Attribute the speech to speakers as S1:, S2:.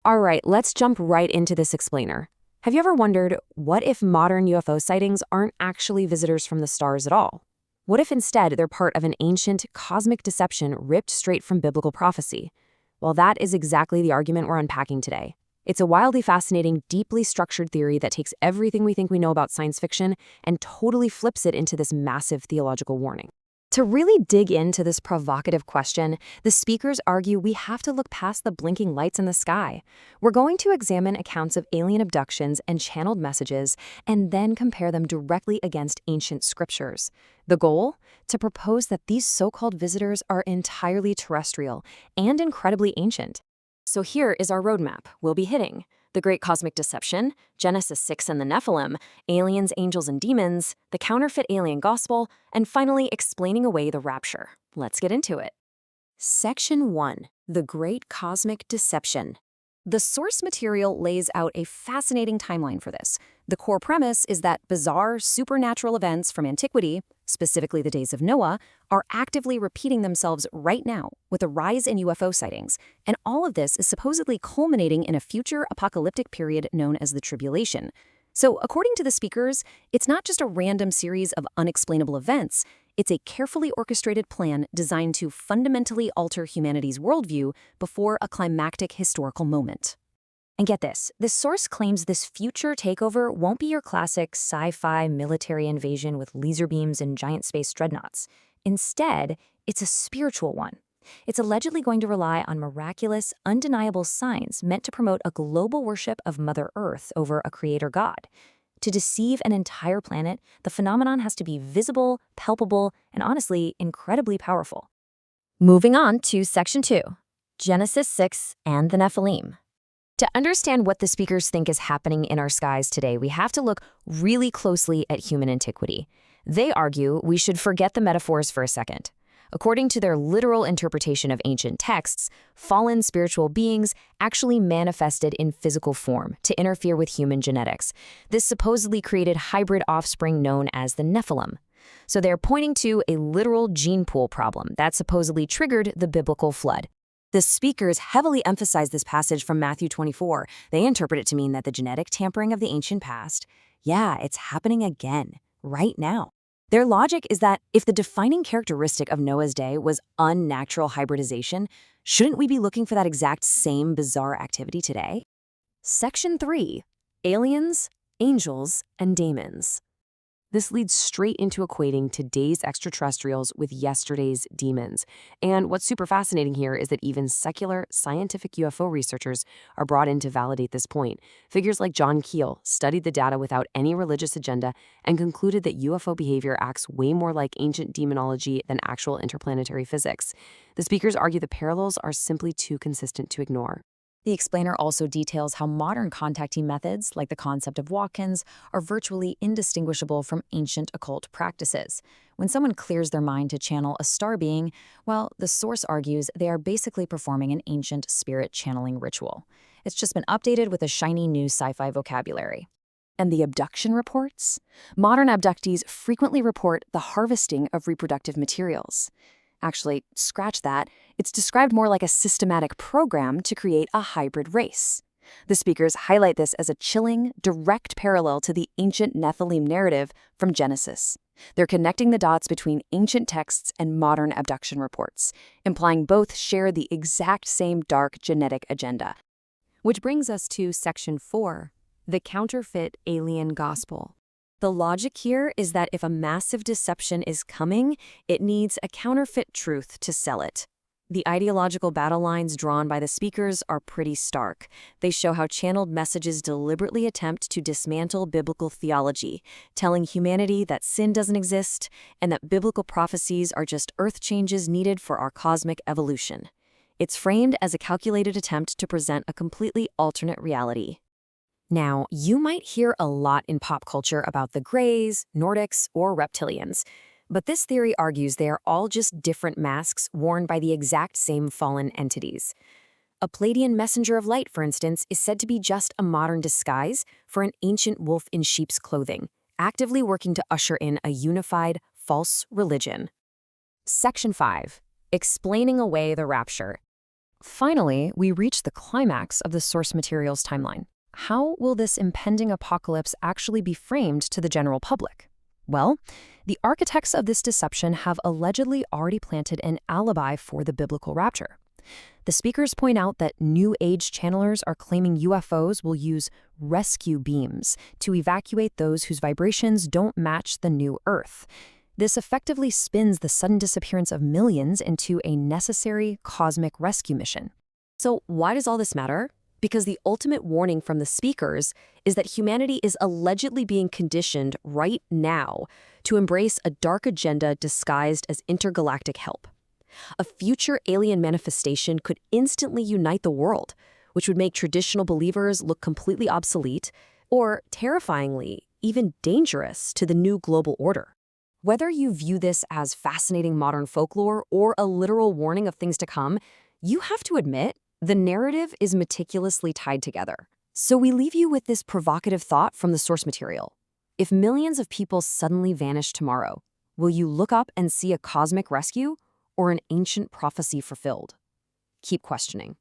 S1: All right, let's jump right into this explainer. Have you ever wondered, what if modern UFO sightings aren't actually visitors from the stars at all? What if instead they're part of an ancient cosmic deception ripped straight from biblical prophecy? Well, that is exactly the argument we're unpacking today. It's a wildly fascinating, deeply structured theory that takes everything we think we know about science fiction and totally flips it into this massive theological warning. To really dig into this provocative question, the speakers argue we have to look past the blinking lights in the sky. We're going to examine accounts of alien abductions and channeled messages, and then compare them directly against ancient scriptures. The goal? To propose that these so-called visitors are entirely terrestrial and incredibly ancient. So here is our roadmap. We'll be hitting the Great Cosmic Deception, Genesis 6 and the Nephilim, aliens, angels, and demons, the counterfeit alien gospel, and finally explaining away the Rapture. Let's get into it. Section 1. The Great Cosmic Deception. The source material lays out a fascinating timeline for this. The core premise is that bizarre, supernatural events from antiquity, specifically the days of Noah, are actively repeating themselves right now with a rise in UFO sightings, and all of this is supposedly culminating in a future apocalyptic period known as the Tribulation. So, according to the speakers, it's not just a random series of unexplainable events, it's a carefully orchestrated plan designed to fundamentally alter humanity's worldview before a climactic historical moment. And get this source claims this future takeover won't be your classic sci-fi military invasion with laser beams and giant space dreadnoughts. Instead, it's a spiritual one. It's allegedly going to rely on miraculous, undeniable signs meant to promote a global worship of Mother Earth over a creator god. To deceive an entire planet, the phenomenon has to be visible, palpable, and honestly, incredibly powerful. Moving on to Section 2, Genesis 6 and the Nephilim. To understand what the speakers think is happening in our skies today, we have to look really closely at human antiquity. They argue we should forget the metaphors for a second. According to their literal interpretation of ancient texts, fallen spiritual beings actually manifested in physical form to interfere with human genetics. This supposedly created hybrid offspring known as the Nephilim. So they're pointing to a literal gene pool problem that supposedly triggered the biblical flood. The speakers heavily emphasize this passage from Matthew 24. They interpret it to mean that the genetic tampering of the ancient past, it's happening again, right now. Their logic is that if the defining characteristic of Noah's day was unnatural hybridization, shouldn't we be looking for that exact same bizarre activity today? Section 3. Aliens, Angels, and Demons. This leads straight into equating today's extraterrestrials with yesterday's demons. And what's super fascinating here is that even secular, scientific UFO researchers are brought in to validate this point. Figures like John Keel studied the data without any religious agenda and concluded that UFO behavior acts way more like ancient demonology than actual interplanetary physics. The speakers argue the parallels are simply too consistent to ignore. The explainer also details how modern contacting methods, like the concept of walk-ins, are virtually indistinguishable from ancient occult practices. When someone clears their mind to channel a star being, well, the source argues they are basically performing an ancient spirit channeling ritual. It's just been updated with a shiny new sci-fi vocabulary. And the abduction reports? Modern abductees frequently report the harvesting of reproductive materials. Actually, scratch that. It's described more like a systematic program to create a hybrid race. The speakers highlight this as a chilling, direct parallel to the ancient Nephilim narrative from Genesis. They're connecting the dots between ancient texts and modern abduction reports, implying both share the exact same dark genetic agenda. Which brings us to Section 4, the counterfeit alien gospel. The logic here is that if a massive deception is coming, it needs a counterfeit truth to sell it. The ideological battle lines drawn by the speakers are pretty stark. They show how channeled messages deliberately attempt to dismantle biblical theology, telling humanity that sin doesn't exist and that biblical prophecies are just earth changes needed for our cosmic evolution. It's framed as a calculated attempt to present a completely alternate reality. Now, you might hear a lot in pop culture about the Greys, Nordics, or reptilians, but this theory argues they are all just different masks worn by the exact same fallen entities. A Pleiadian messenger of light, for instance, is said to be just a modern disguise for an ancient wolf in sheep's clothing, actively working to usher in a unified, false religion. Section 5. Explaining away the Rapture.
S2: Finally, we reach the climax of the source material's timeline. How will this impending apocalypse actually be framed to the general public? Well, the architects of this deception have allegedly already planted an alibi for the biblical rapture. The speakers point out that New Age channelers are claiming UFOs will use rescue beams to evacuate those whose vibrations don't match the new Earth. This effectively spins the sudden disappearance of millions into a necessary cosmic rescue mission.
S1: So why does all this matter? Because the ultimate warning from the speakers is that humanity is allegedly being conditioned right now to embrace a dark agenda disguised as intergalactic help. A future alien manifestation could instantly unite the world, which would make traditional believers look completely obsolete or, terrifyingly, even dangerous to the new global order. Whether you view this as fascinating modern folklore or a literal warning of things to come, you have to admit the narrative is meticulously tied together. So we leave you with this provocative thought from the source material. If millions of people suddenly vanish tomorrow, will you look up and see a cosmic rescue or an ancient prophecy fulfilled? Keep questioning.